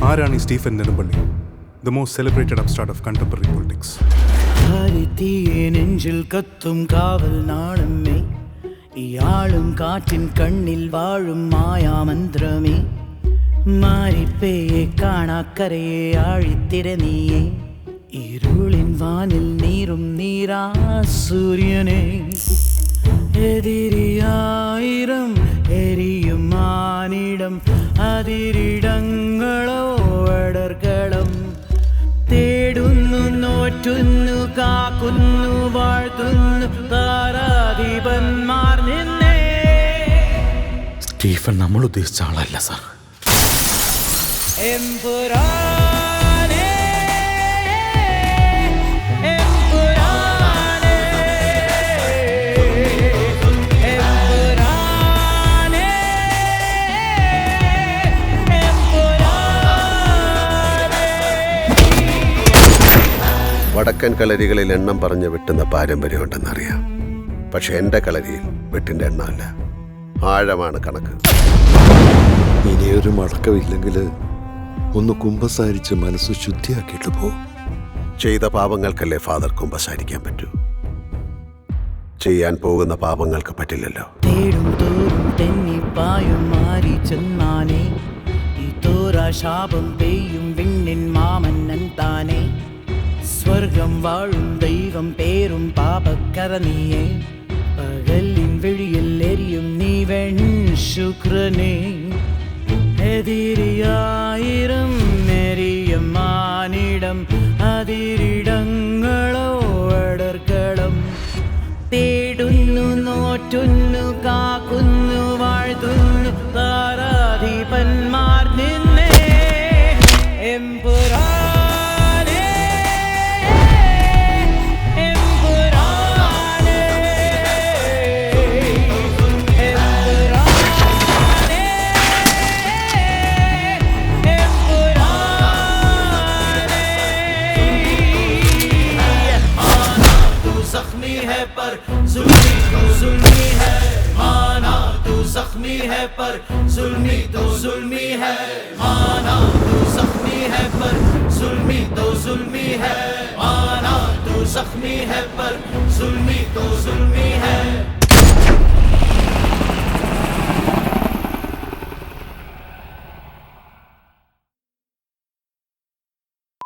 ആരാണ് ഈ Stephen Nedumpally, the most celebrated upstart of contemporary politics? നെഞ്ചിൽ കത്തും കാവൽ നാളമേ, ഇയാളും കാറ്റിൻ കണ്ണിൽ വാഴും മായാമന്ത്രമേ, മാരിപ്പയെ കാണാക്കരയെ ആഴിത്തിര നീയേ, ഇരുളിൻ വാനിൽ നീറും നീരാ സൂര്യനെ, എതിരിയായിരം എരിയും മാനിടം, അതിരിടങ്ങളോ അടർക്കളം, തേടുന്നു നോറ്റുന്നു കാക്കുന്നു വാഴ്ത്തുന്നു താരാധിപന്മാർ നിന്നെ. സ്റ്റീഫൻ നമ്മൾ ഉദ്ദേശിച്ച ആളല്ല സാർ. വടക്കൻ കളരികളിൽ എണ്ണം പറഞ്ഞ് വെട്ടുന്ന പാരമ്പര്യമുണ്ടെന്നറിയാം. പക്ഷെ എൻ്റെ കളരിയിൽ വെട്ടിൻ്റെ എണ്ണമല്ല, ആഴമാണ് കണക്ക്. ഇനിയൊരു മടക്കമില്ലെങ്കിൽ ഒന്ന് കുമ്പസാരിച്ച് മനസ്സ് ശുദ്ധിയാക്കിയിട്ട് പോ. ചെയ്ത പാപങ്ങൾക്കല്ലേ ഫാദർ കുമ്പസാരിക്കാൻ പറ്റൂ, ചെയ്യാൻ പോകുന്ന പാപങ്ങൾക്ക് പറ്റില്ലല്ലോ. തേടും തോറും തെന്നിപ്പായും മാറി ചെന്നാനേ, ഈ തോരാ ശാപം പെയ്യും വിണ്ണിൻ മാമന്നൻ താനേ, സ്വർഗം വാഴും ദൈവം പേരും പാപക്കര നീയേ, പകലിൻ വിഴിയിൽ എരിയും നീ വെൺ ശുക്രനേ, എതിരിയായിരം എരിയും മാനിടം, അതിരിടങ്ങളോ അടർക്കളം, തേടുന്നു നോറ്റുന്നു കാക്കുന്നു വാഴ്ത്തുന്നു താരാധിപന്മാർ നിന്നെ. पर जुल्मी तो जुल्मी है, माना तू जख्मी है पर जुल्मी तो जुल्मी है, माना तू जख्मी है पर जुल्मी तो जुल्मी है, माना तू जख्मी है पर जुल्मी तो जुल्मी है.